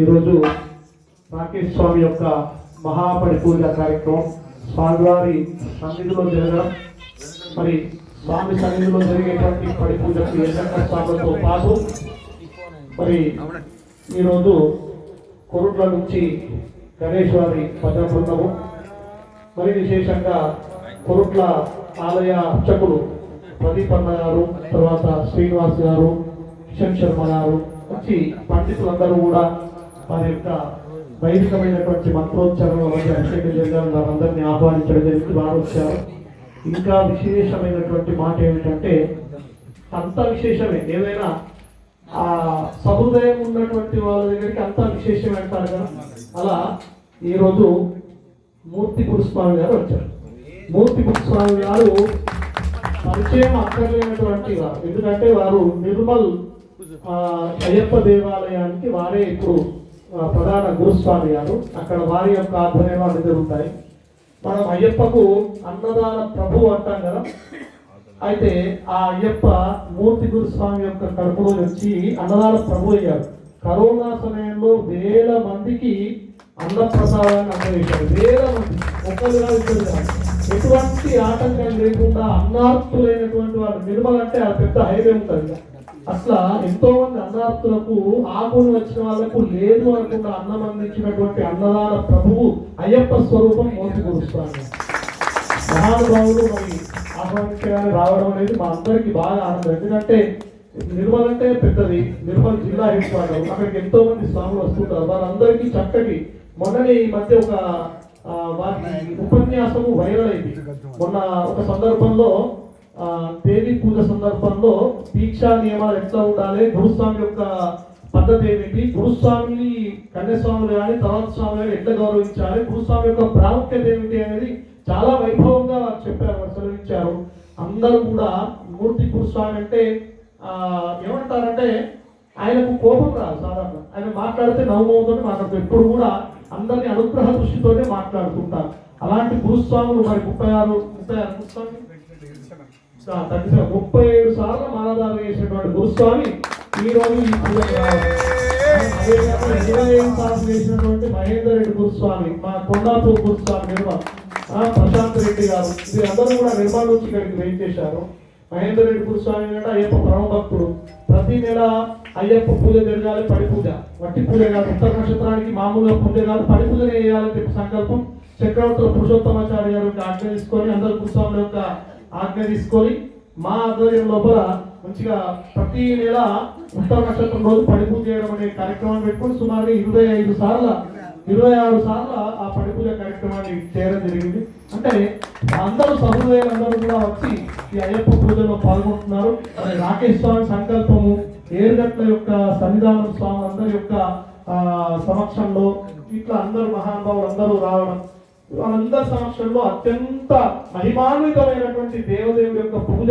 ఈరోజు రాకేష్ స్వామి యొక్క మహాపడి పూజ కార్యక్రమం స్వామివారి సన్నిధిలో జరగడం, మరి స్వామి సన్నిధిలో జరిగేటువంటి పడి పూజకు స్వామితో పాటు మరి ఈరోజు కొరుట్ల నుంచి గణేష్ వారి భజన బృందము, మరి విశేషంగా కొరుట్ల ఆలయ అర్చకులు ప్రదీప్ అన్న గారు, తర్వాత శ్రీనివాస్ గారు, కిషన్ శర్మ గారు వచ్చి పండితులందరూ కూడా వారి యొక్క వైదికమైనటువంటి మంత్రోచ్చారణల మధ్య అభిషేకం చేద్దాం వారందరినీ ఆహ్వానించడం జరిగింది. వారు వచ్చారు. ఇంకా విశేషమైనటువంటి మాట ఏమిటంటే, అంత విశేషమే ఏదైనా ఆ సహృదయం ఉన్నటువంటి వాళ్ళ దగ్గరికి అంత విశేషం అంటారు కదా, అలా ఈరోజు మూర్తి గురుస్వామి గారు వచ్చారు. మూర్తి గురుస్వామి గారు పరిచయం అక్కర్లేనటువంటి వారు, ఎందుకంటే వారు నిర్మల్ అయ్యప్ప దేవాలయానికి వారే ఇప్పుడు ప్రధాన గురుస్వామి గారు. అక్కడ వారి యొక్క ఆధ్వర్యంలో అన్ని జరుగుతాయి. మనం అయ్యప్పకు అన్నదాన ప్రభు అంటాం కదా, అయితే ఆ అయ్యప్ప మూర్తి గురుస్వామి యొక్క కడుపులో వచ్చి అన్నదాన ప్రభు అయ్యారు. కరోనా సమయంలో వేల మందికి అన్నప్రసాదాన్ని అందజేశారు. వేల మంది, ఒకరు కాదు, ఇద్దరు కాదు, ఎటువంటి ఆటంకం లేకుండా అన్నార్థులైనటువంటి వాళ్ళు. నిర్మల్ అంటే ఆ పెద్ద హైవే ఉంటుంది, అట్లా ఎంతో మంది అన్నార్థులకు ఆకులు వచ్చిన వాళ్ళకు లేదు అనుకున్న అన్నం అందించినటువంటి అన్నదాన ప్రభువు అయ్యప్ప స్వరూపం మూర్తి గురుస్వామి. మహానుభావులు మరి ఆహ్వానించడానికి రావడం అనేది మా అందరికి బాగా ఆనందం. ఎందుకంటే నిర్మల్ అంటే పెద్దది, నిర్మల్ జిల్లా హెడ్ క్వార్టర్, అక్కడికి ఎంతో మంది స్వాములు వస్తుంటారు. వాళ్ళందరికీ చక్కటి మొన్ననే ఈ మధ్య ఒక వారి ఉపన్యాసము వైరల్ అయింది. మొన్న ఒక సందర్భంలో దేవి పూజ సందర్భంలో దీక్షా నియమాలు ఎట్లా ఉండాలి, గురుస్వామి యొక్క పద్ధతి ఏమిటి, గురుస్వామిని కన్యాస్వాములు కానీ తర్వాత స్వామి ఎట్లా గౌరవించాలి, గురుస్వామి యొక్క ప్రాముఖ్యత ఏమిటి అనేది చాలా వైభవంగా చెప్పారు, సెలవించారు. అందరూ కూడా మూర్తి గురుస్వామి అంటే ఏమంటారంటే ఆయనకు కోపం రాదు. సాధారణ ఆయన మాట్లాడితే నవ్వుతో మాట్లాడుతారు. ఎప్పుడు కూడా అందరినీ అనుగ్రహ దృష్టితోనే మాట్లాడుతుంటారు. అలాంటి గురుస్వాములు మరి 36 37 సార్లు మాలాధారణ చేసినటువంటి గురుస్వామి ఈ రోజు ఈ పూజకు రావాలి. 25 సార్లు చేసినటువంటి మహేందర్ రెడ్డి గురుస్వామి, మా కొండాపూర్ గురుస్వామి నిర్మల్, ప్రశాంత్ రెడ్డి గారు, వీరందరూ కూడా నిర్మల్ నుంచి ఇక్కడికి వెయిట్ చేశారు. మహేందర్ రెడ్డి గురుస్వామి అంటే అయ్యప్ప పరమ భక్తుడు. ప్రతి నెల అయ్యప్ప పూజ జరగాలి, పడి పూజ, వట్టి పూజ కాదు, ఉత్తర నక్షత్రానికి మామూలుగా పూజ కాదు, పడి పూజనే చేయాలని చెప్పి సంకల్పం చక్రవర్తుల పురుషోత్తమాచార్య గారి యొక్క ఆజ్ఞ తీసుకొని, అందరు గురుస్వాముల యొక్క ఆజ్ఞ తీసుకొని మా ఆధ్వర్యం లోపల మంచిగా ప్రతి నెల ఉత్తర నక్షత్రం రోజు పడి పూజ చేయడం అనే కార్యక్రమాన్ని పెట్టుకుని సుమారు 26 సార్లు ఆ పడి పూజ కార్యక్రమాన్ని చేయడం జరిగింది. అంటే అందరూ సహృదయులందరూ కూడా వచ్చి ఈ అయ్యప్ప పూజలో పాల్గొంటున్నారు. రాకేష్ స్వామి సంకల్పము, ఏరుగట్ల యొక్క సన్నిధానం, స్వామి అందరి యొక్క సమక్షంలో ఇట్లా అందరూ మహానుభావులు అందరూ రావడం, వాళ్ళందరి సమక్షంలో అత్యంత మహిమాన్వితమైనటువంటి దేవదేవుడి యొక్క పూజ